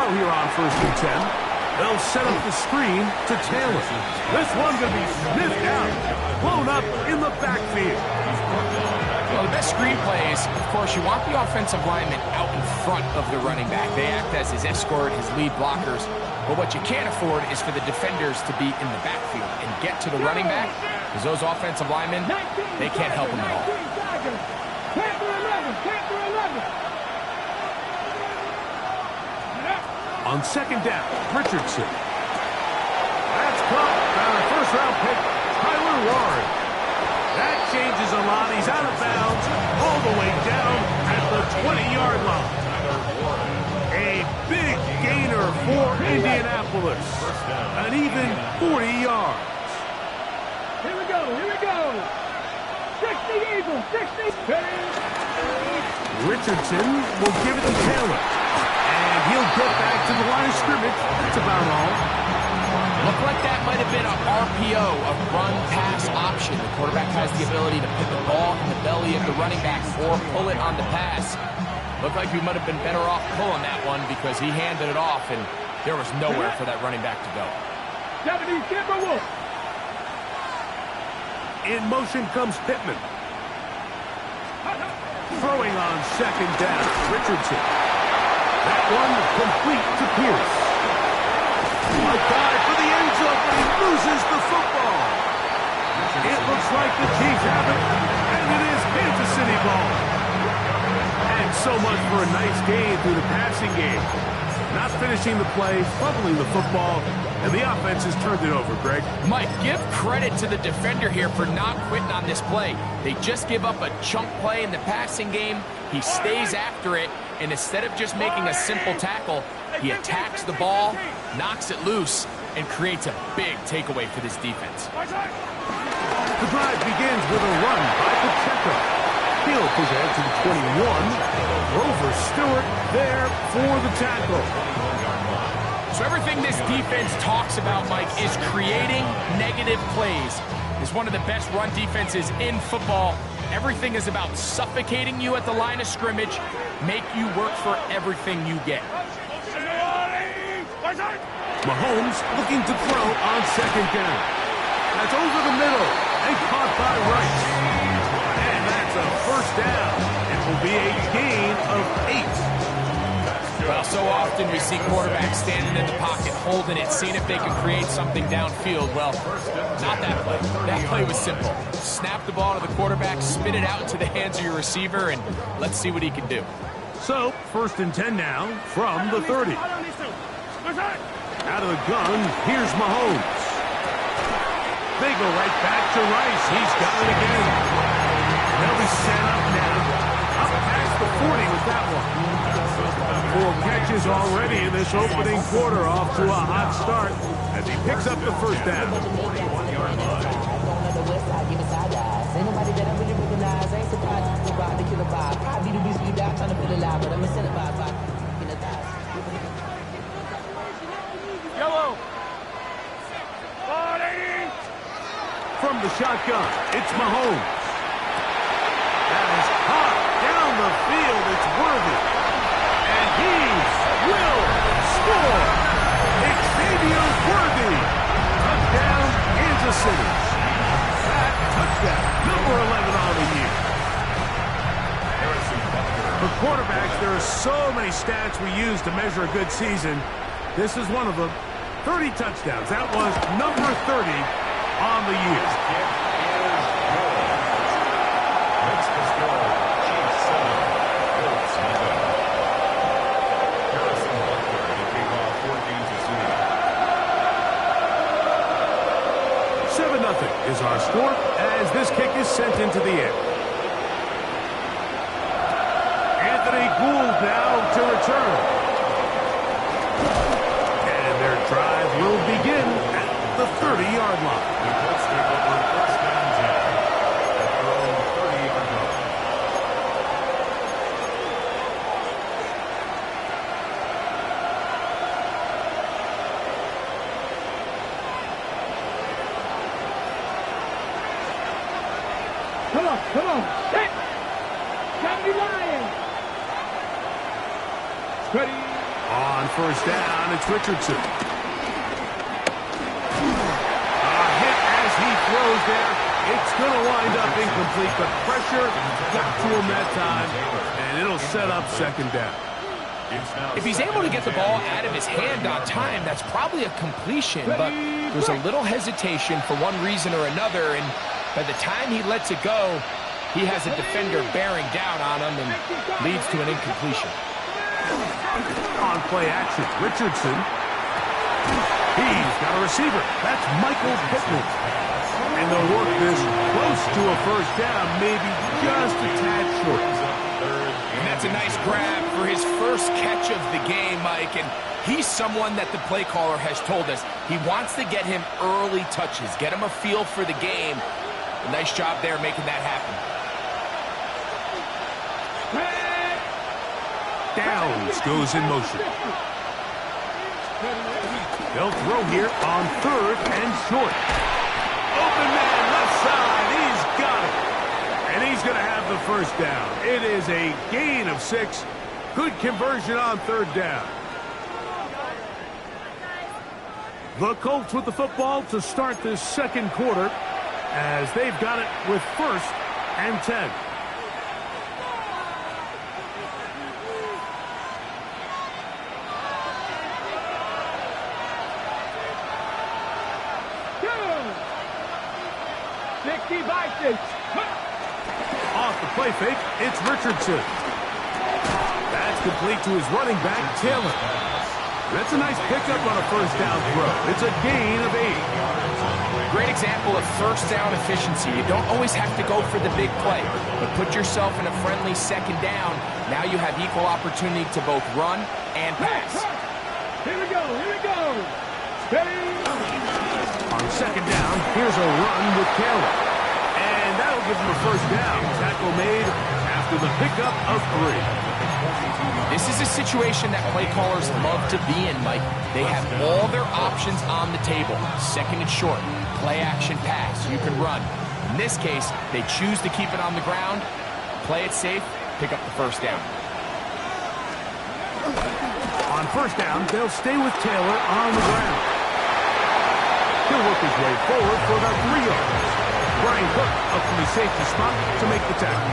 throw here on 1st and 10. They'll set up the screen to Taylor. This one's going to be sniffed out, blown up in the backfield. Well, the best screenplay is, of course, you want the offensive lineman out in front of the running back. They act as his escort, his lead blockers. But what you can't afford is for the defenders to be in the backfield and get to the running back, because those offensive linemen, they can't help him at all. On 2nd down, Richardson. That's caught by a first-round pick, Tyler Warren. That changes a lot. He's out of bounds all the way down at the 20-yard line. A big gainer for Indianapolis. An even 40 yards. Here we go. 60 Eagles, 60. Richardson will give it to Taylor. And he'll get back to the line of scrimmage. That's about all. Looked like that might have been an RPO, a run-pass option. The quarterback has the ability to put the ball in the belly of the running back or pull it on the pass. Looked like he might have been better off pulling that one because he handed it off, and there was nowhere for that running back to go. In motion comes Pittman. Throwing on 2nd down, Richardson. That one complete to Pierce. A dive for the end zone, but he loses the football. It looks like the Chiefs have it, and it is Kansas City ball. And so much for a nice gain through the passing game. Not finishing the play, fumbling the football, and the offense has turned it over, Greg. Mike, give credit to the defender here for not quitting on this play. They just give up a chunk play in the passing game. He stays after it, and instead of just making a simple tackle, he attacks the ball, knocks it loose, and creates a big takeaway for this defense. The drive begins with a run by Pacheco. He'll push ahead to the 21. Grover Stewart there for the tackle. So everything this defense talks about, Mike, is creating negative plays. It's one of the best run defenses in football. Everything is about suffocating you at the line of scrimmage, make you work for everything you get. Mahomes looking to throw on 2nd down. That's over the middle and caught by Rice. And that's a 1st down. It will be a gain of 8. Well, so often we see quarterbacks standing in the pocket, holding it, seeing if they can create something downfield. Well, not that play. That play was simple. Snap the ball to the quarterback, spit it out into the hands of your receiver, and let's see what he can do. So, 1st and 10 now from the 30. Out of the gun, here's Mahomes. They go right back to Rice. He's got it again. They'll be set up now. Up past the 40 with that one. 4 catches already in this opening quarter, off to a hot start as he picks up the 1st down. Yellow. From the shotgun, it's Mahomes. That is hot down the field. It's Worthy. And he will score. Xavier Worthy. Touchdown, Kansas City. That touchdown, number 11 on the year. For quarterbacks, there are so many stats we use to measure a good season. This is one of them. 30 touchdowns. That was number 30 on the year. Makes the score Chiefs 7, Colts 7. Harrison Butker to kick off for Kansas City. 7-0 is our score as this kick is sent into the air. Anthony Gould now to return. And their drive will begin at the 30-yard line. The Colts take over 1st and 10 at their own 30-yard line. Come on. Hit. Johnny Lion. Ready. On first down. It's Richardson. Hit as he throws there. It's going to wind up incomplete, but pressure got to him that time, and it'll set up second down. If he's able to get the ball out of his hand on time, that's probably a completion, but there's a little hesitation for one reason or another, and by the time he lets it go, he has a defender bearing down on him and leads to an incompletion. On play action, Richardson. He's got a receiver. That's Michael Pittman. And they'll work this close to a first down, maybe just a tad short. And that's a nice grab for his first catch of the game, Mike. And he's someone that the play caller has told us he wants to get him early touches, get him a feel for the game. A nice job there making that happen. Downs goes in motion. They'll throw here on third and short. Open man, left side. He's got it. And he's going to have the first down. It is a gain of 6. Good conversion on third down. The Colts with the football to start this second quarter as they've got it with first and 10. Off the play fake, it's Richardson. That's complete to his running back, Taylor. That's a nice pickup on a first down throw. It's a gain of 8. Great example of first down efficiency. You don't always have to go for the big play, but put yourself in a friendly second down. Now you have equal opportunity to both run and pass. Here we go, here we go. Steady. On second down, here's a run with Taylor. And that'll give him a first down. Tackle made after the pickup of 3. This is a situation that play callers love to be in, Mike. They have all their options on the table. Second and short, play action pass, you can run. In this case, they choose to keep it on the ground, play it safe, pick up the first down. On first down, they'll stay with Taylor on the ground. He'll work his way forward for about 3 yards. Brian Cook up from the safety spot to make the tackle.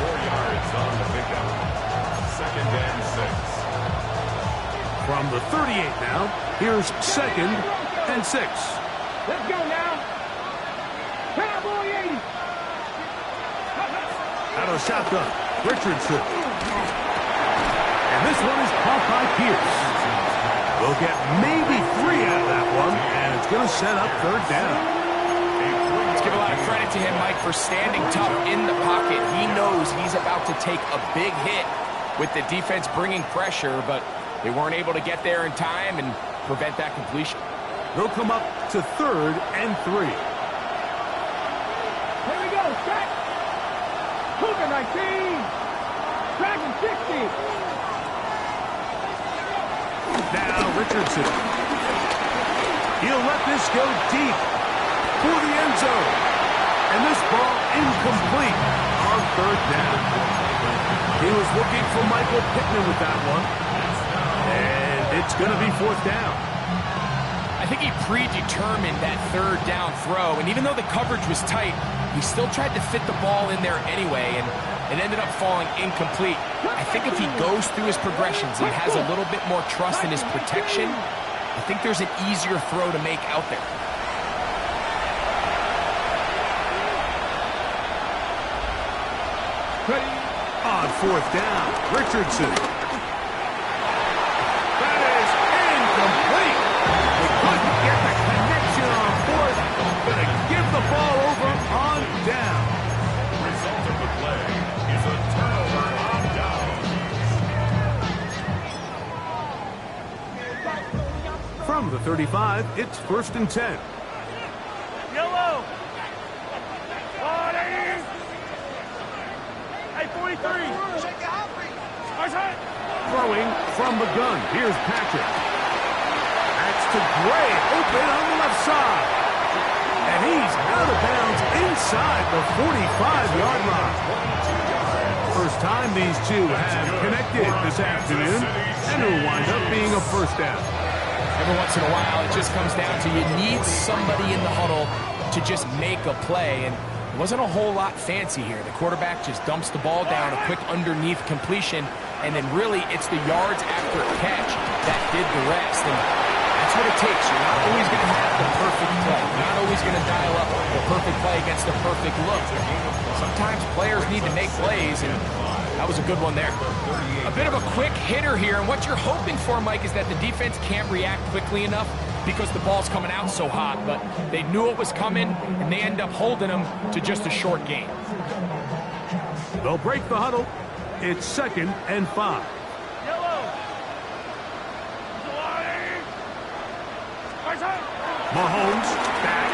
4 yards on the pickup. Second and 6. From the 38 now, here's second and 6. Let's go now. Cowboy 80. Out of shotgun, Richardson. And this one is caught by Pierce. We'll get maybe 3 out of that one, and it's going to set up third down. Let's give a lot of credit to him, Mike, for standing tough in the pocket. He knows he's about to take a big hit with the defense bringing pressure, but they weren't able to get there in time and prevent that completion. They'll come up to third and 3. Here we go, set. Cougar 19. Dragon 60. Now Richardson. He'll let this go deep for the end zone. And this ball incomplete on third down. He was looking for Michael Pittman with that one. And it's going to be fourth down. I think he predetermined that third down throw, and even though the coverage was tight, he still tried to fit the ball in there anyway, and it ended up falling incomplete. I think if he goes through his progressions and has a little bit more trust in his protection, I think there's an easier throw to make out there. On fourth down, Richardson. That is incomplete. They couldn't get the connection on fourth. Gonna give the ball over on down. Result of the play is a turnover on down. From the 35, it's first and 10. Yellow. 40. Hey, 43. Throwing from the gun. Here's Patrick. That's to Gray. Open on the left side. And he's out of bounds inside the 45-yard line. First time these two have connected this afternoon. And it will wind up being a first down. Every once in a while, it just comes down to you need somebody in the huddle to just make a play. And it wasn't a whole lot fancy here. The quarterback just dumps the ball down, a quick underneath completion, and then really it's the yards after a catch that did the rest. And that's what it takes. You're not always going to have the perfect play. You're not always going to dial up the perfect play against the perfect look. Sometimes players need to make plays, and that was a good one there. A bit of a quick hitter here, and what you're hoping for, Mike, is that the defense can't react quickly enough because the ball's coming out so hot, but they knew it was coming, and they end up holding them to just a short gain. They'll break the huddle. It's 2nd and 5. Mahomes back.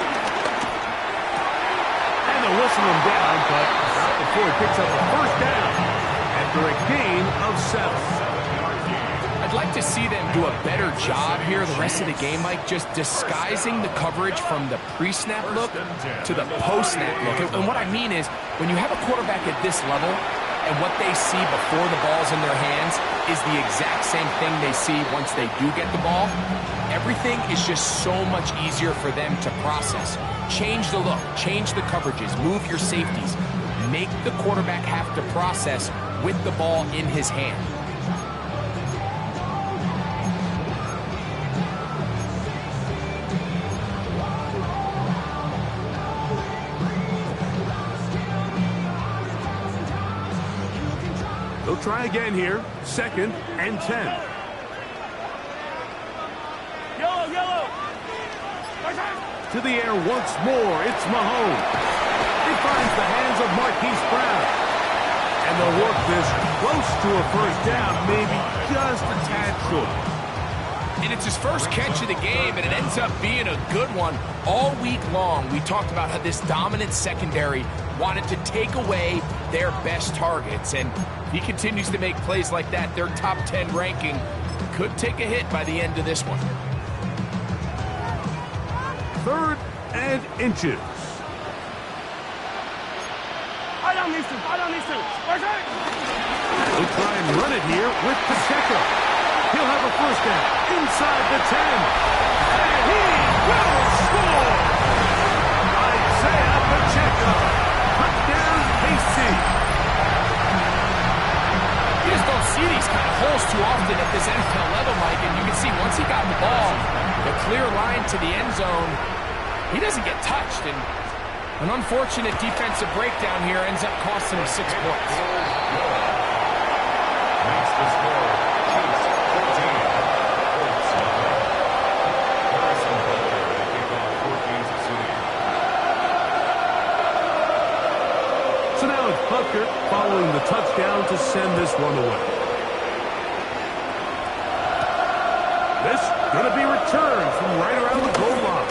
And they'll whistle him down, but not before he picks up a first down after a gain of 7. I'd like to see them do a better job here the rest of the game, Mike, just disguising the coverage from the pre-snap look to the post-snap look. And what I mean is, when you have a quarterback at this level, and what they see before the ball's in their hands is the exact same thing they see once they do get the ball, everything is just so much easier for them to process. Change the look, change the coverages, move your safeties. Make the quarterback have to process with the ball in his hand. They'll try again here. 2nd and 10. Yellow. To the air once more. It's Mahomes. He finds the hands of Marquise Brown. And they'll work this close to a first down, maybe just a tad short. And it's his first catch of the game, and it ends up being a good one. All week long, we talked about how this dominant secondary wanted to take away their best targets. And if he continues to make plays like that, their top 10 ranking could take a hit by the end of this one. 3rd and inches. They'll try and run it here with Pacheco. He'll have a first down inside the 10. And he will score! Isaiah Pacheco. Touchdown, KC. You just don't see these kind of holes too often at this NFL level, Mike. And you can see once he got the ball, the clear line to the end zone, he doesn't get touched. And an unfortunate defensive breakdown here ends up costing him 6 points. Makes the score. Chiefs 14. Colts nothing. Harrison Butker to kick off for Kansas City. So now it's Butker following the touchdown to send this one away. This going to be returned from right around the goal line.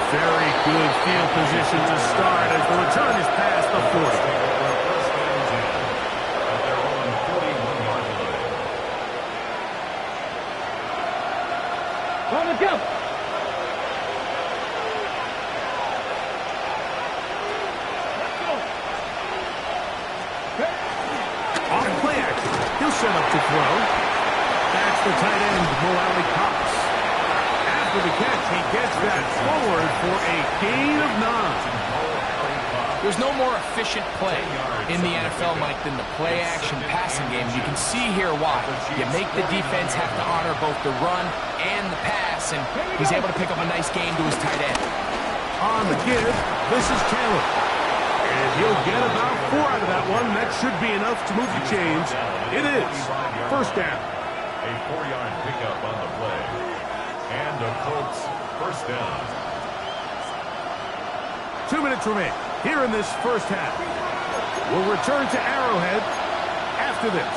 Very good field position to start as the return is past the 40. On the jump. On play action, he'll set up to throw. That's the tight end, Mo Alley-Cox. After the catch, he gets that forward for a gain of 9. There's no more efficient play in the NFL, Mike, than the play-action passing game. You can see here why. You make the defense have to honor both the run and the pass, and he's able to pick up a nice gain to his tight end. On the give, this is Taylor. And he'll get about 4 out of that one. That should be enough to move the chains. It is. First down. A 4-yard pickup on the play. And a Colts first down. 2 minutes remain here in this first half. We'll return to Arrowhead after this.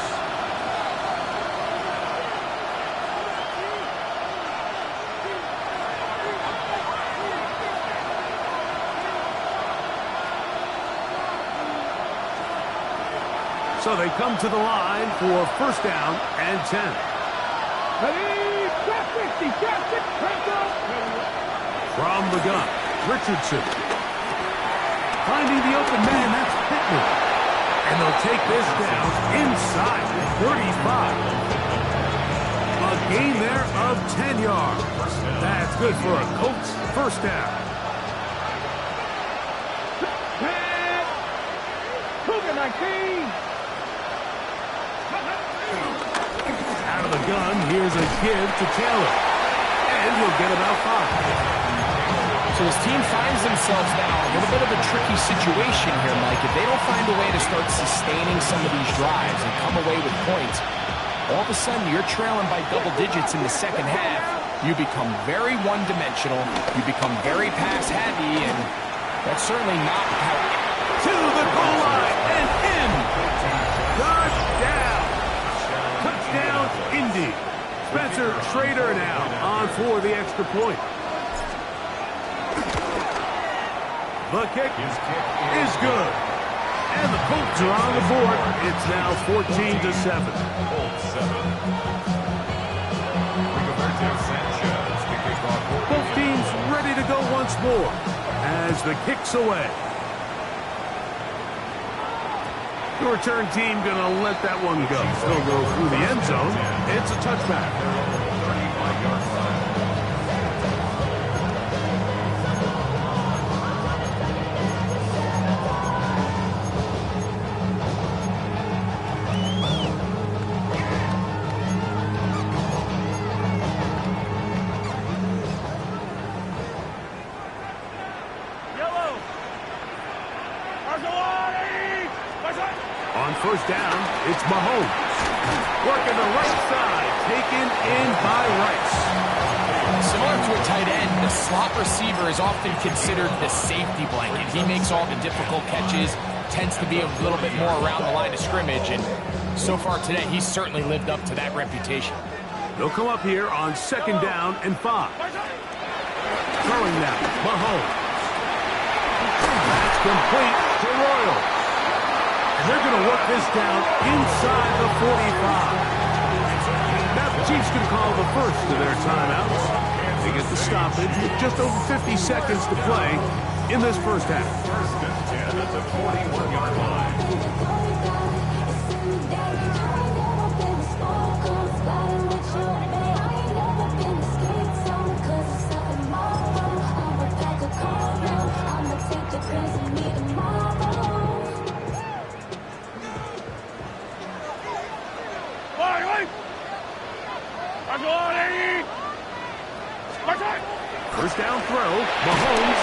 So they come to the line for first down and 10. Ready, drop 60, drop 60, From the gun, Richardson. Finding the open man, that's Pittman. And they'll take this down inside the 35. A gain there of 10 yards. That's good for a Colts first down. Cougar 19. Out of the gun, here's a give to Taylor. And he'll get about 5. So his team finds themselves now in a little bit of a tricky situation here, Mike. If they don't find a way to start sustaining some of these drives and come away with points, all of a sudden you're trailing by double digits in the second half. You become very one-dimensional. You become very pass-heavy, and that's certainly not how... To the goal line and in. Touchdown. Touchdown, Indy. Spencer Schrader now on for the extra point. The kick is good. And the Colts are on the board. It's now 14-7. Both teams ready to go once more as the kick's away. The return team going to let that one go. They'll go through the end zone. It's a touchback. 35-yard line. On first down, it's Mahomes. Working the right side, taken in by Rice. Similar to a tight end, the slot receiver is often considered the safety blanket. He makes all the difficult catches, tends to be a little bit more around the line of scrimmage, and so far today, he's certainly lived up to that reputation. They'll come up here on second down and 5. Throwing now, Mahomes. That's complete to Royal. And they're going to work this down inside the 45. Now the Chiefs going to call the first of their timeouts. They get the stoppage with just over 50 seconds to play in this first half. First and 10 at the 41-yard line. First down throw, Mahomes.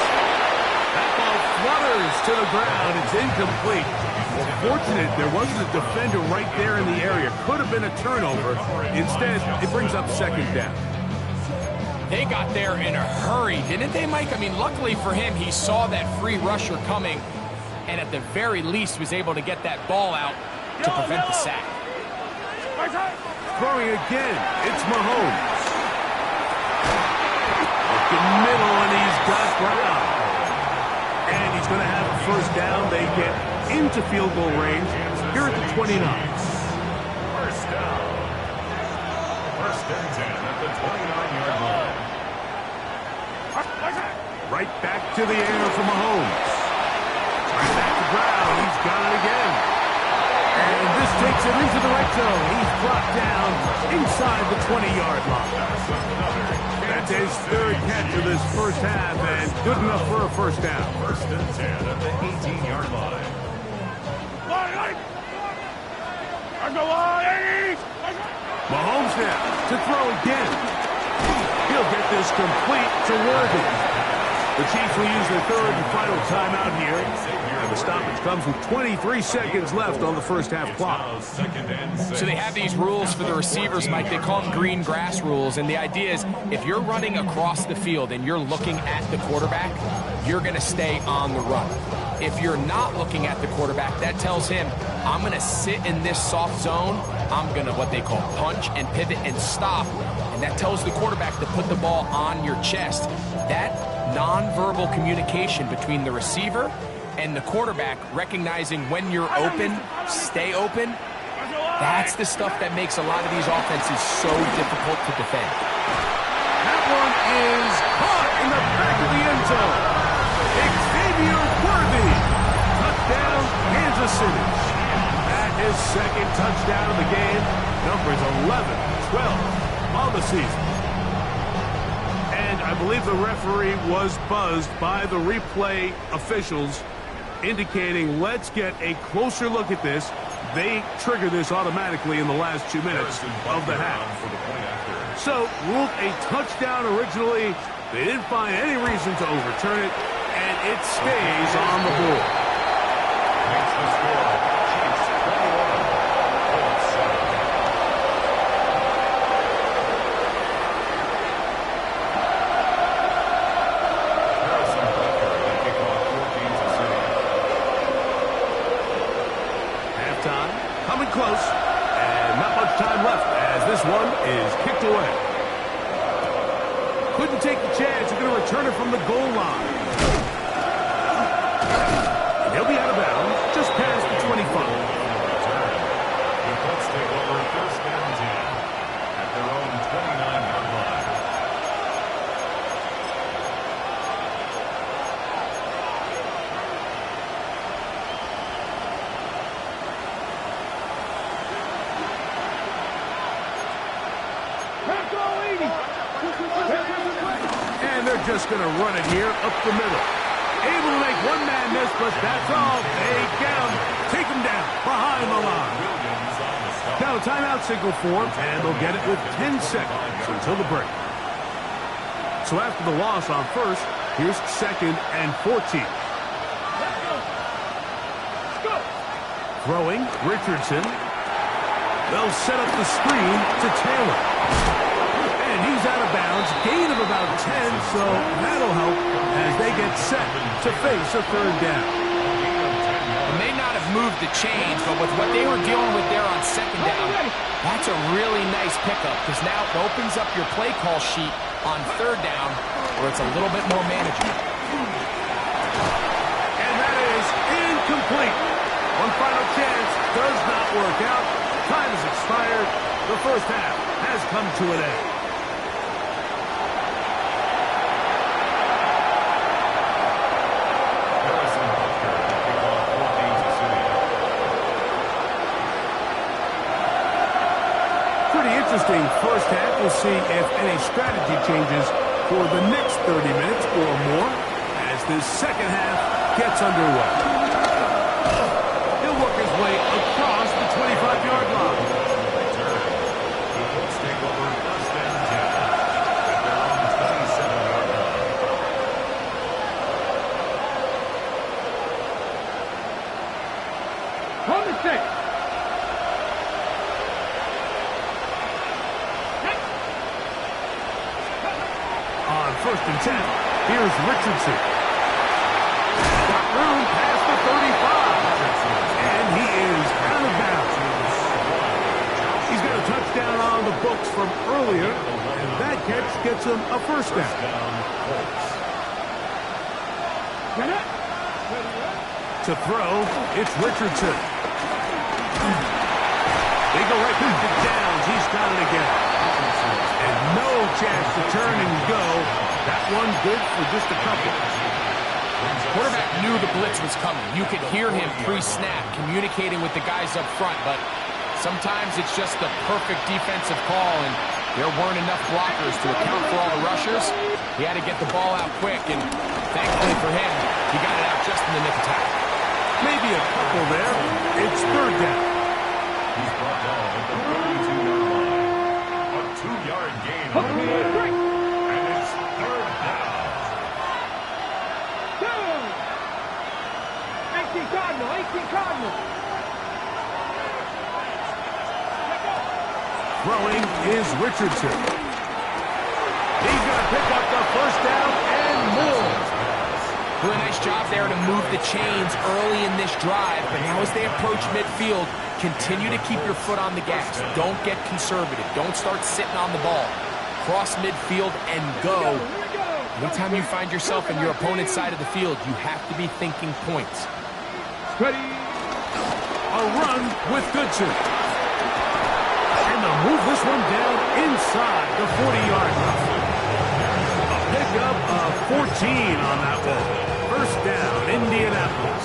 That ball flutters to the ground. It's incomplete. Well, fortunate there wasn't a defender right there in the area. Could have been a turnover. Instead, it brings up second down. They got there in a hurry, didn't they, Mike? I mean, luckily for him, he saw that free rusher coming, and at the very least was able to get that ball out to prevent the sack. Throwing again, it's Mahomes. The middle, and he's got Brown. And he's going to have a first down. They get into field goal range here at the 29. First down. First and 10 at the 29-yard line. Right back to the air for Mahomes. Right back to Brown. He's got it again. And this takes it into the red zone. He's brought down inside the 20-yard line. That's his third catch of this first half, and good enough for a first down. First and 10 at the 18-yard line. Mahomes now to throw again. He'll get this complete to Worthy. The Chiefs will use their third and final timeout here. And the stoppage comes with 23 seconds left on the first half clock. So they have these rules for the receivers, Mike. They call them green grass rules. And the idea is if you're running across the field and you're looking at the quarterback, you're going to stay on the run. If you're not looking at the quarterback, that tells him, I'm going to sit in this soft zone. I'm going to what they call punch and pivot and stop. And that tells the quarterback to put the ball on your chest. That nonverbal communication between the receiver and the quarterback, recognizing when you're open, stay open, that's the stuff that makes a lot of these offenses so difficult to defend. That one is caught in the back of the end zone. Xavier Worthy. Touchdown, Kansas City. His second touchdown of the game. Numbers 11, 12 on the season. And I believe the referee was buzzed by the replay officials, indicating let's get a closer look at this. They trigger this automatically in the last 2 minutes of the half. So, ruled a touchdown originally. They didn't find any reason to overturn it, and it stays on the board. Makes the score. Chiefs 21, Colts 7. Harrison Butker will kick off for Kansas City. Halftime, coming close, and not much time left as this one is kicked away. Couldn't take the chance. They're going to return it from the goal line. And he'll be out of bounds just past the 25. The Colts take over first and 10 at their own 29-yard line. And they're just going to run it here up the middle. Able to make one man miss, but that's all. They get him. Take him down behind the line. Williams on the stop. Now a timeout signal for him, and they'll get it with 10 seconds until the break. So after the loss on first, here's second and 14. Throwing, Richardson. They'll set up the screen to Taylor. And he's out of bounds, gain of about 10, so that'll help as they get set to face a third down. They may not have moved the chains, but with what they were dealing with there on second down, that's a really nice pickup because now it opens up your play call sheet on third down where it's a little bit more manageable. And that is incomplete. One final chance does not work out. Time has expired. The first half has come to an end. Harrison Butker will kick off for Kansas City. Pretty interesting first half. We'll see if any strategy changes for the next 30 minutes or more as this second half gets underway. He'll work his way across the 25-yard line. Return. The Colts take over first and 10 at their own 27-yard line. On the six. On first and 10, here's Richardson. Got room past the 35. And he is out of bounds. He's got a touchdown on the books from earlier, and that catch gets him a first down. To throw, it's Richardson. They go right back to Downs. He's got it again. And no chance to turn and go. That one good for just a couple. Quarterback knew the blitz was coming. You could hear him pre-snap communicating with the guys up front, but sometimes it's just the perfect defensive call, and there weren't enough blockers to account for all the rushers. He had to get the ball out quick, and thankfully for him, he got it out just in the nick of time. Maybe a couple there. It's third down. He's brought down at the 32-yard line. A 2-yard gain on the play. And it's third down. 18 Cardinal, 18 Cardinal. Throwing is Richardson. He's going to pick up the first down and more. Do a nice job there to move the chains early in this drive, but now as they approach midfield, continue to keep your foot on the gas. Don't get conservative. Don't start sitting on the ball. Cross midfield and go. Anytime you find yourself in your opponent's side of the field, you have to be thinking points. Ready. A run with Goodson. And they'll move this one down inside the 40-yard line. A pickup of 14 on that one. First down, Indianapolis.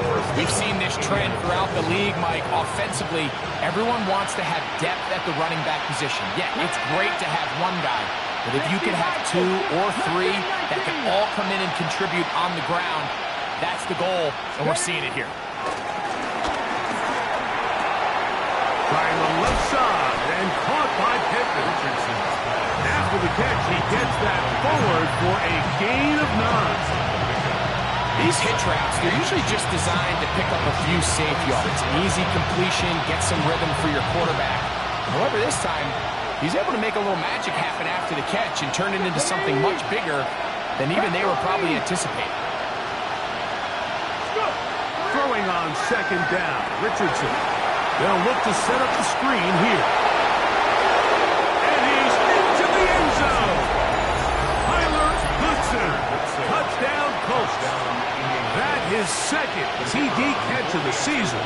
First We've seen this trend throughout the league, Mike. Offensively, everyone wants to have depth at the running back position. Yeah, it's great to have one guy, but if you can have 2 or 3 that can all come in and contribute on the ground, that's the goal, and we're seeing it here. Trying the left side and caught by Pittman. After the catch, he gets that forward for a gain of 9. These hitch routes, they're usually just designed to pick up a few safe yards. Easy completion, get some rhythm for your quarterback. However, this time, he's able to make a little magic happen after the catch and turn it into something much bigger than even they were probably anticipating. Throwing on second down, Richardson. They'll look to set up the screen here. And he's into the end zone. Tyler Goodson. Touchdown, Colts. That his second TD catch of the season.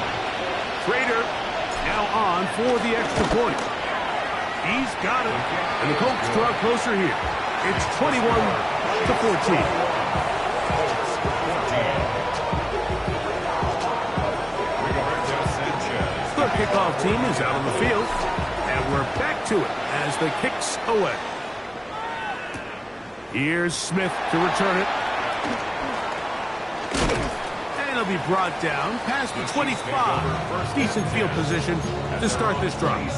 Trader now on for the extra point. He's got it. And the Colts draw closer here. It's 21-14. The kickoff team is out on the field. And we're back to it as the kick's away. Here's Smith to return it. And he'll be brought down past the 25. Decent field position to start this drive.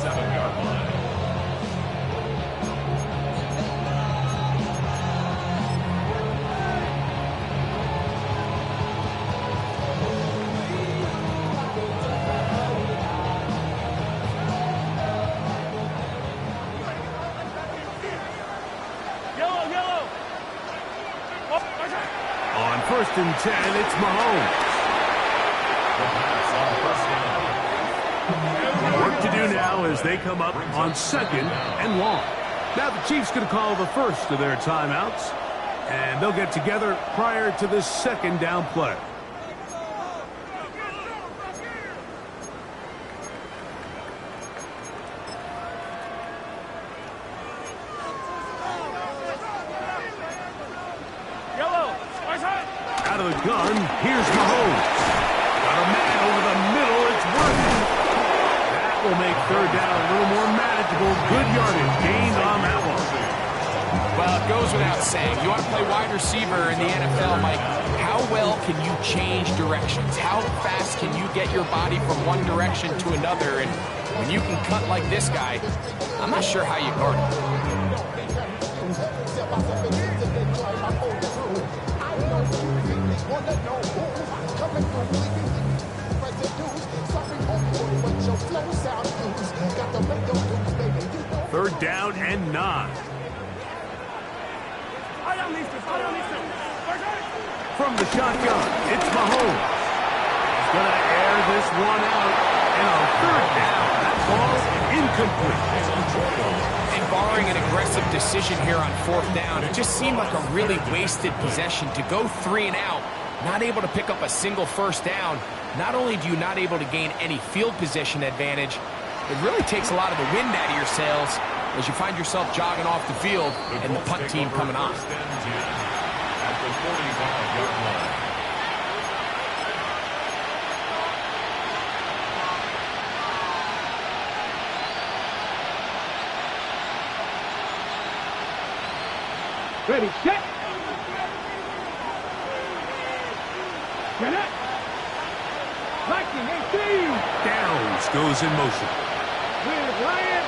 On 1st and 10, it's Mahomes. Work to do now as they come up on 2nd and long. Now the Chiefs going to call the first of their timeouts, and they'll get together prior to this 2nd down play. Out of the gun, here's Mahomes. Got a man over the middle, it's working. That will make 3rd down a little more manageable. Good yardage gained on that one. Well, it goes without saying. You want to play wide receiver in the NFL, Mike. How well can you change directions? How fast can you get your body from one direction to another? And when you can cut like this guy, I'm not sure how you guard it. Third down and 9. From the shotgun, it's Mahomes. He's going to air this one out. And on 3rd down, that ball incomplete. And barring an aggressive decision here on 4th down, it just seemed like a really wasted possession to go 3 and out, not able to pick up a single 1st down. Not only do you not able to gain any field position advantage, it really takes a lot of the wind out of your sails as you find yourself jogging off the field and the punt team coming on. At the 45-yard line. Ready, set. Get it. Blocking, 18. Downs goes in motion. Here's Ryan.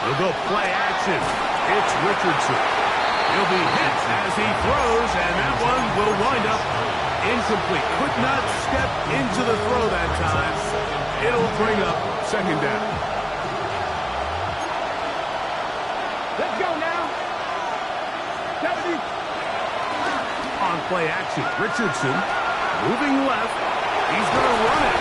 They'll go play action. It's Richardson. He'll be hit as he throws, and that one will wind up incomplete. Could not step into the throw that time. It'll bring up 2nd down. Let's go now. 70. On play action, Richardson moving left. He's going to run it.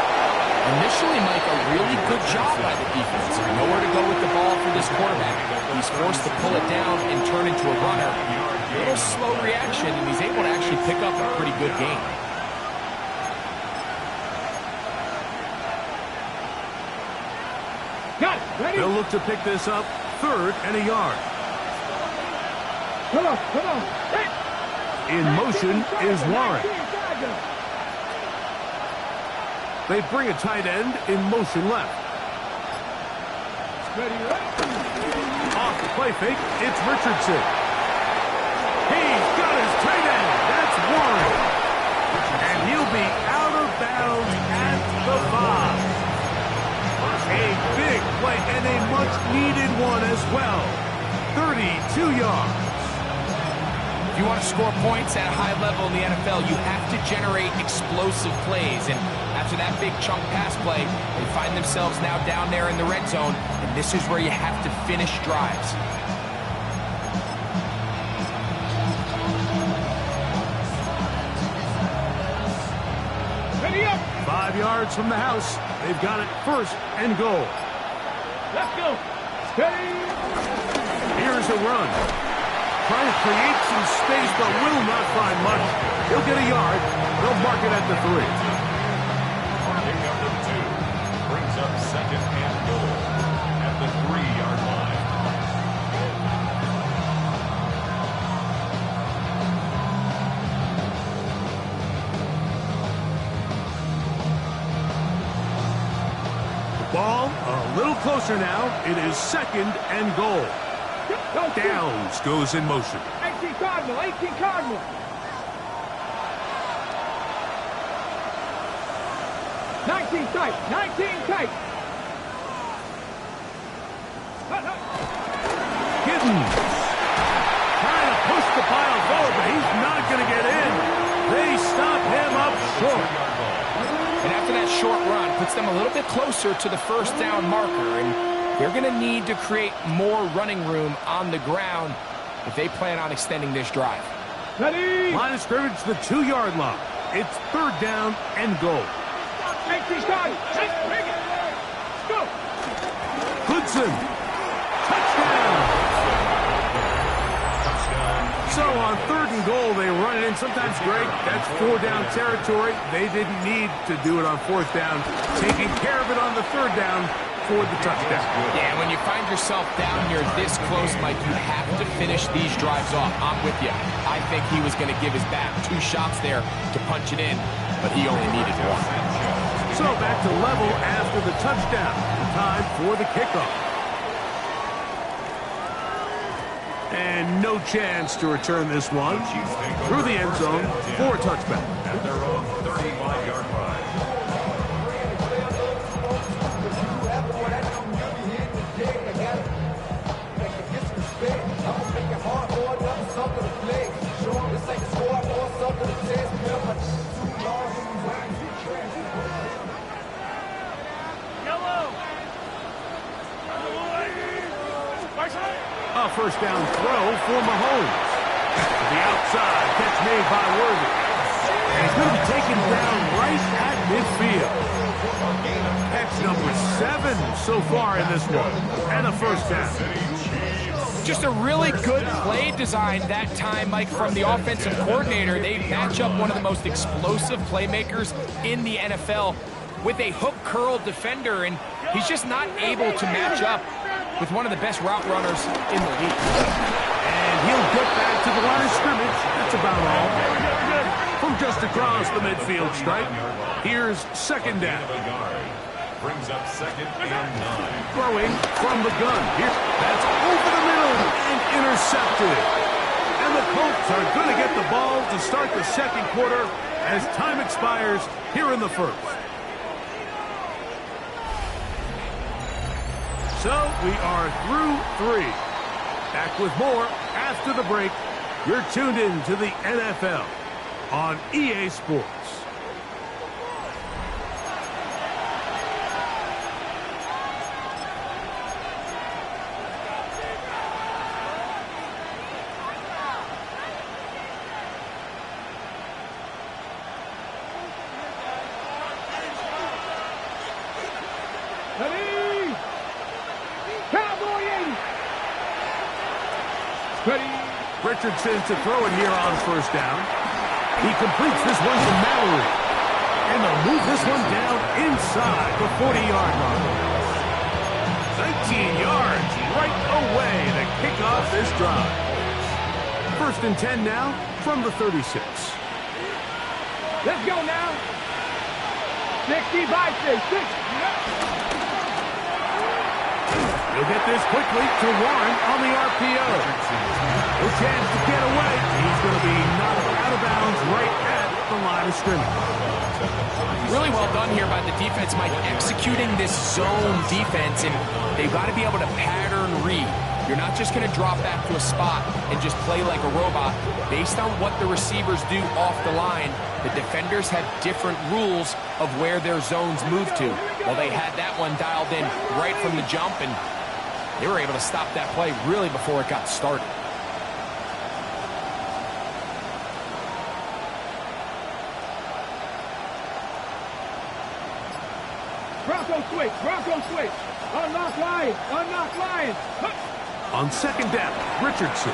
Initially, Mike, a really good job by the defense. Nowhere to go with the ball for this quarterback. He's forced to pull it down and turn into a runner. A little slow reaction, and he's able to actually pick up a pretty good gain. Got it. Ready? They'll look to pick this up 3rd and a yard. Come on, come on. Hey. In motion is Warren. They bring a tight end in motion left. Off the play fake, it's Richardson. He's got his tight end. That's Warren. And he'll be out of bounds at the 5. A big play and a much-needed one as well. 32 yards. If you want to score points at a high level in the NFL, you have to generate explosive plays. And after that big chunk pass play, they find themselves now down there in the red zone. And this is where you have to finish drives. Ready up. 5 yards from the house. They've got it first and goal. Let's go. Steady. Here's a run. Trying to create some space, but will not find much. He'll get a yard. They'll mark it at the 3. Pick number 2 brings up second and goal at the 3-yard line. Ball a little closer now. It is second and goal. Downs goes in motion. 18 Cardinal, 18 Cardinal. Nineteen tight, 19 tight. Giddens trying to push the pile forward, but he's not going to get in. They stop him up short. And after that short run, puts them a little bit closer to the first down marker. And they're going to need to create more running room on the ground if they plan on extending this drive. Ready. Line of scrimmage, the 2-yard line. It's third down and goal. 18 Cardinal. Bring it. Let's go. Goodson. Touchdown. So on third and goal, they run it in. Sometimes, Greg, that's 4-down territory. They didn't need to do it on 4th down. Taking care of it on the 3rd down for the touchdown. Yeah, when you find yourself down here this close, Mike, you have to finish these drives off. I'm with you. I think he was going to give his back 2 shots there to punch it in, but he only needed 1. So back to level after the touchdown. Time for the kickoff. And no chance to return this one through the end zone for a touchback. At their own 35-yard line. A first down throw for Mahomes. To the outside, catch made by Worthy. And he's going to be taken down right at midfield. Catch number 7 so far in this one. And a first down. Just a really good play design that time, Mike, from the offensive coordinator. They match up one of the most explosive playmakers in the NFL with a hook curl defender, and he's just not able to match up with one of the best route runners in the league. And he'll get back to the line of scrimmage. That's about all. From just across the midfield stripe, here's second down. Brings up second and 9. Throwing from the gun. Here, that's over the middle and intercepted. And the Colts are going to get the ball to start the second quarter as time expires here in the first. So we are through 3. Back with more after the break. You're tuned in to the NFL on EA Sports. Ready. Cowboy 80. Ready. Richardson to throw it here on first down. He completes this one to Mallory. And they'll move this one down inside the 40-yard line. 19 yards right away to kick off this drive. First and 10 now from the 36. Let's go now. 60 by 6. He'll get this quickly to Warren on the RPO. No chance to get away. He's going to be knocked out of bounds right at the line of scrimmage. Really well done here by the defense, Mike, executing this zone defense, and they've got to be able to pattern read. You're not just going to drop back to a spot and just play like a robot. Based on what the receivers do off the line, the defenders have different rules of where their zones move to. Well, they had that one dialed in right from the jump, and they were able to stop that play really before it got started. Bronco switch. Unlock Lions. On second down, Richardson.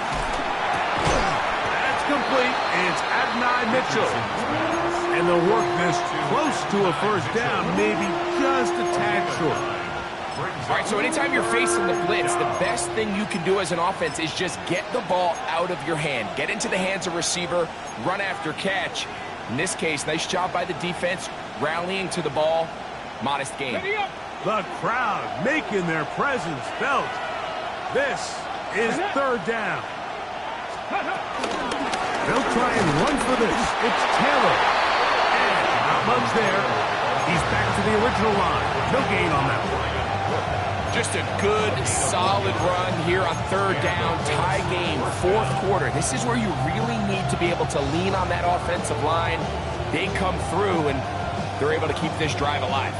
That's complete. It's Adonai Mitchell. And they'll work this close to a first down, maybe just a tad short. All right, so anytime you're facing the blitz, the best thing you can do as an offense is just get the ball out of your hand. Get into the hands of receiver, run after catch. In this case, nice job by the defense, rallying to the ball. Modest gain. The crowd making their presence felt. This is third down. They'll try and run for this. It's Taylor. And not much there. He's back to the original line. No gain on that one. Just a good, solid run here on third down. Tie game, fourth quarter. This is where you really need to be able to lean on that offensive line. They come through, and they're able to keep this drive alive.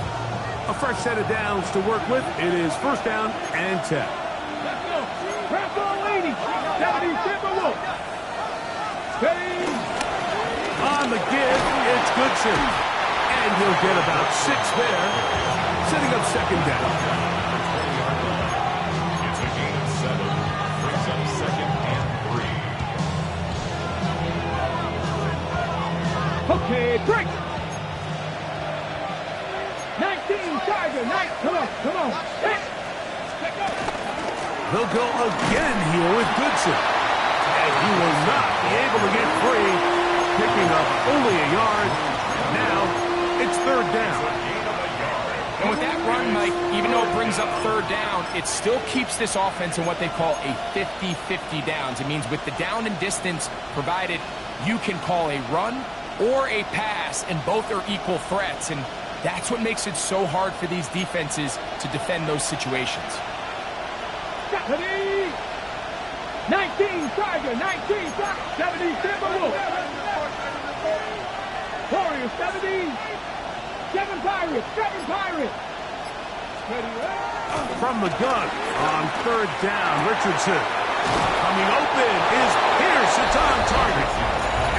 A fresh set of downs to work with. It is first down and 10. Let's go. Press on, lady. 70 Timberwolf. Steady. On the give, it's Goodson. And he'll get about 6 there. Setting up second down. It's a gain of 7. Brings up second and 3. Okay, break. 19 Tiger. Come on. Hey. They'll go again here with Goodson. And he will not be able to get free. Picking up only a yard. Now it's third down. And with that run, Mike, even though it brings up third down, it still keeps this offense in what they call a 50-50 downs. It means with the down and distance provided, you can call a run or a pass, and both are equal threats. And that's what makes it so hard for these defenses to defend those situations. 19 Tiger. 70 Timberwolf. Warriors 70. 7 Pirates. From the gun on third down, Richardson. Coming open is Pierce. It's on target.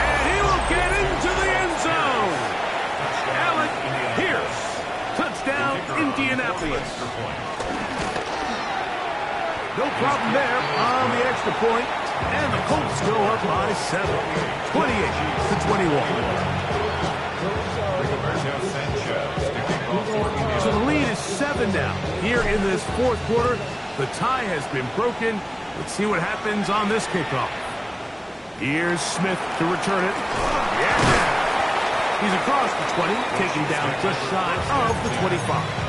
And he will get into the end zone. Alec Pierce. Touchdown, Indianapolis. No problem there on the extra point. And the Colts go up by 7. 28-21. So the lead is 7 now. Here in this fourth quarter, the tie has been broken. Let's see what happens on this kickoff. Here's Smith to return it. Yeah! He's across the 20, taking down just shy of the 25.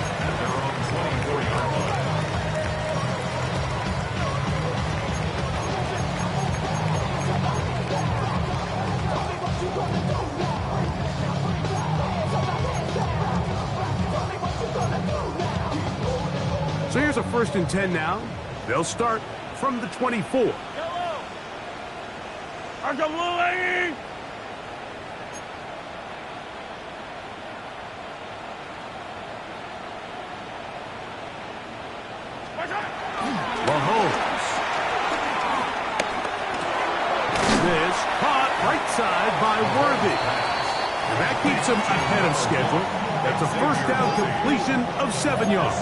So here's a 1st and 10 now. They'll start from the 24. Mahomes. This caught right side by Worthy. And that keeps him ahead of schedule. That's a first down completion of 7 yards.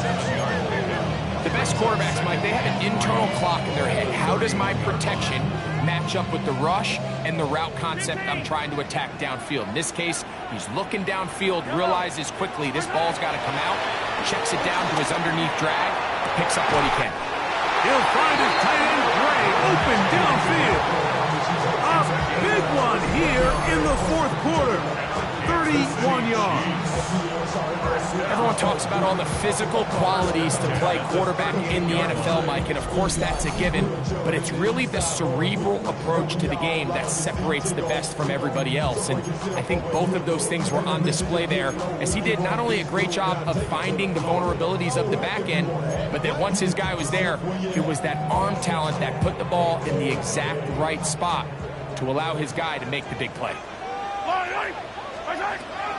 The best quarterbacks, Mike, they have an internal clock in their head. How does my protection match up with the rush and the route concept I'm trying to attack downfield? In this case, he's looking downfield, realizes quickly this ball's got to come out, checks it down to his underneath drag, picks up what he can. He'll find his tight end Gray open downfield. A big one here in the fourth quarter. 31 yards. Everyone talks about all the physical qualities to play quarterback in the NFL, Mike, and of course that's a given, but it's really the cerebral approach to the game that separates the best from everybody else, and I think both of those things were on display there, as he did not only a great job of finding the vulnerabilities of the back end, but that once his guy was there, it was that arm talent that put the ball in the exact right spot to allow his guy to make the big play.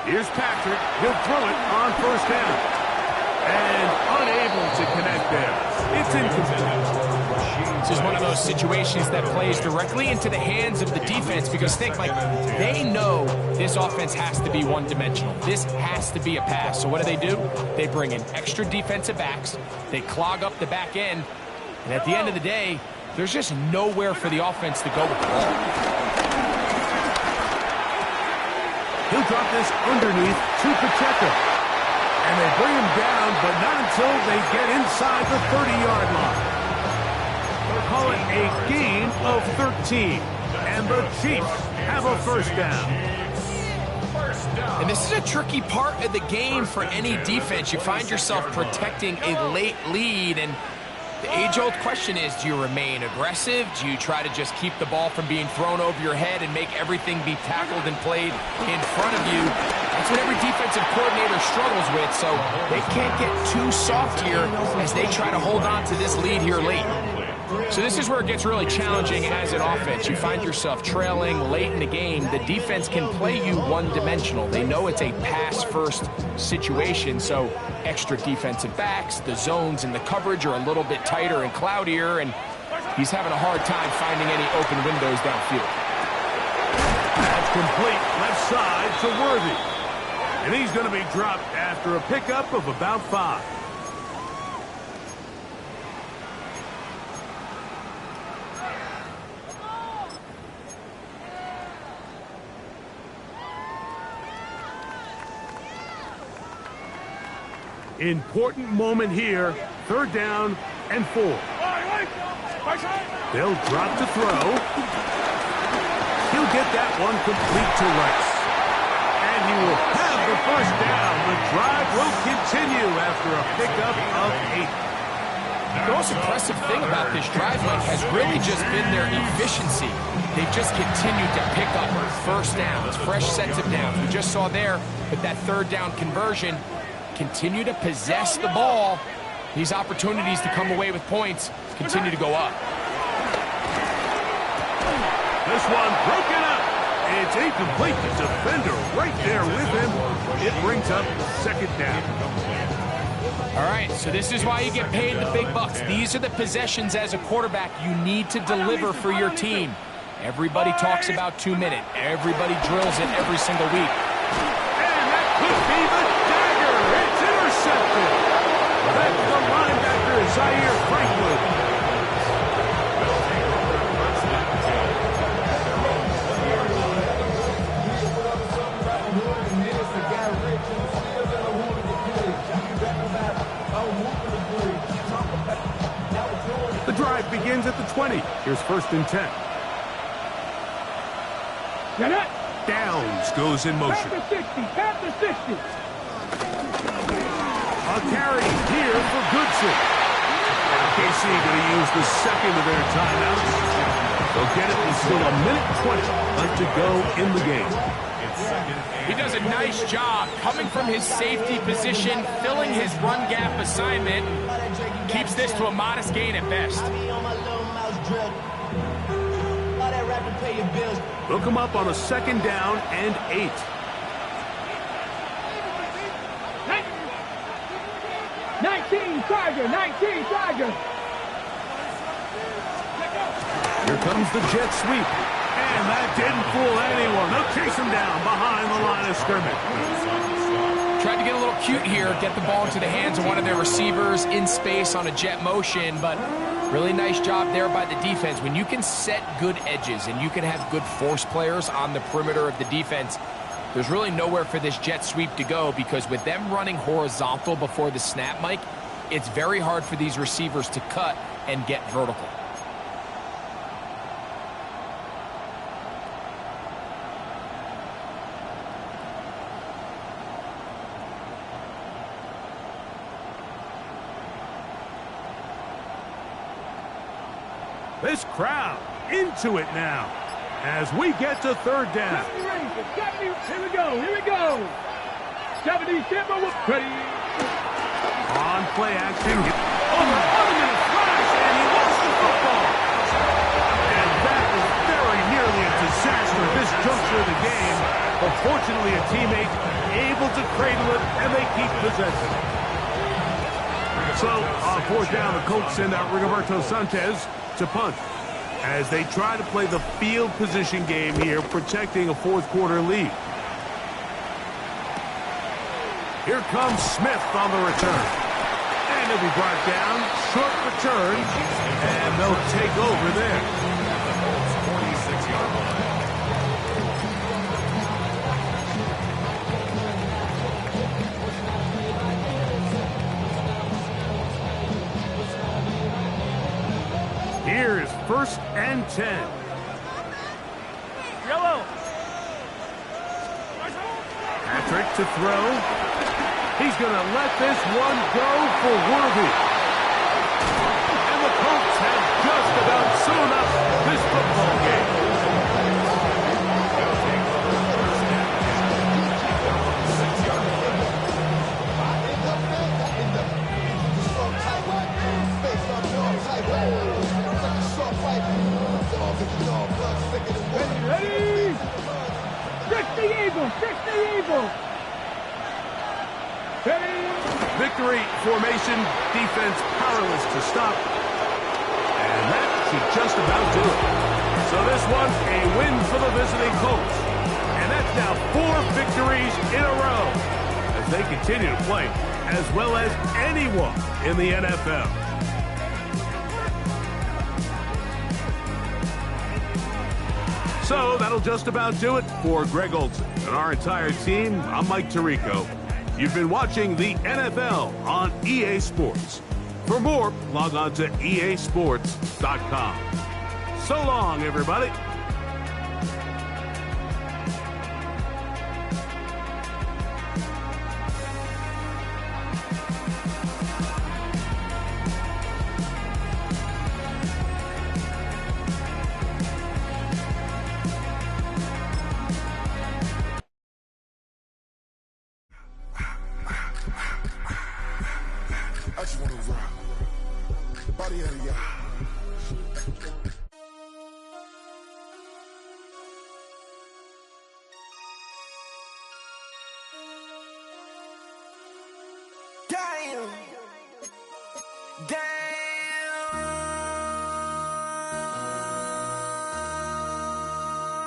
Here's Patrick. He'll throw it on first down. And unable to connect there. It's incomplete. This is one of those situations that plays directly into the hands of the defense because think, like, they know this offense has to be one-dimensional. This has to be a pass. So what do? They bring in extra defensive backs. They clog up the back end. And at the end of the day, there's just nowhere for the offense to go with the ball. He'll drop this underneath to Pacheco. And they bring him down, but not until they get inside the 30-yard line. They'll call it a gain of 13. And the Chiefs have a first down. And this is a tricky part of the game for any defense. You find yourself protecting a late lead, and the age-old question is, do you remain aggressive? Do you try to just keep the ball from being thrown over your head and make everything be tackled and played in front of you? That's what every defensive coordinator struggles with, so they can't get too soft here as they try to hold on to this lead here late. So this is where it gets really challenging as an offense. You find yourself trailing late in the game. The defense can play you one-dimensional. They know it's a pass-first situation, so extra defensive backs, the zones and the coverage are a little bit tighter and cloudier, and he's having a hard time finding any open windows downfield. That's complete left side to Worthy. And he's going to be dropped after a pickup of about 5. Important moment here. 3rd down and 4. They'll drop to throw. He'll get that one complete to Rice. And he will have the first down. The drive will continue after a pickup of 8. The most impressive thing about this drive, Mike, has really just been their efficiency. They've just continued to pick up first downs, fresh sets of downs. We just saw there with that 3rd down conversion, continue to possess the ball. These opportunities to come away with points continue to go up. This one broken up. It's incomplete. The defender right there with him. It brings up 2nd down. All right, so this is why you get paid the big bucks. These are the possessions as a quarterback you need to deliver for your team. Everybody talks about 2-minute. Everybody drills it every single week. And that could be the dagger. It's intercepted. That's the linebacker, Zaire Franklin. The drive begins at the 20. Here's 1st and 10. Downs goes in motion. Panther 60. A carry here for Goodson. And KC going to use the 2nd of their timeouts. They'll get it with still 1:20 left to go in the game. He does a nice job coming from his safety position, filling his run gap assignment. Keeps this to a modest gain at best. Look him up on a 2nd down and 8. Tiger, 19 Tiger. Here comes the jet sweep. And that didn't fool anyone. They'll chase him down behind the line of scrimmage. Tried to get a little cute here, get the ball into the hands of one of their receivers in space on a jet motion, but really nice job there by the defense. When you can set good edges and you can have good force players on the perimeter of the defense, there's really nowhere for this jet sweep to go, because with them running horizontal before the snap, Mike, it's very hard for these receivers to cut and get vertical. This crowd into it now as we get to third down. 70 Rangers, 70. Here we go, here we go. 70 Timberwolves. Ready. On play action. Over a flash, and he lost the football. And that was very nearly a disaster at this juncture of the game. But fortunately, a teammate able to cradle it, and they keep possession. So, on fourth down, the Colts send out Rigoberto Sanchez to punt as they try to play the field position game here, protecting a fourth quarter lead. Here comes Smith on the return. And he'll be brought down. Short return. And they'll take over there. The Colts 46-yard line. Here is 1st and 10. Yellow. Patrick to throw. He's going to let this one go for Worthy. And the Colts have just about sewn up this football game. They'll take over first down. Keep them on the 6-yard line. Ready. 60 Eagles, 60 Eagles. Ready. Victory formation, defense powerless to stop. And that should just about do it. So this one, a win for the visiting Colts. And that's now 4 victories in a row as they continue to play as well as anyone in the NFL. So that'll just about do it for Greg Olsen and our entire team. I'm Mike Tirico. You've been watching the NFL on EA Sports. For more, log on to easports.com. So long, everybody. I just wanna rock. Body out of y'all. Damn. Damn.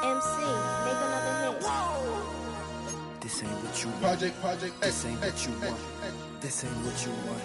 MC, make another hit. This ain't what you want. Project, This ain't what you want. This ain't what you want.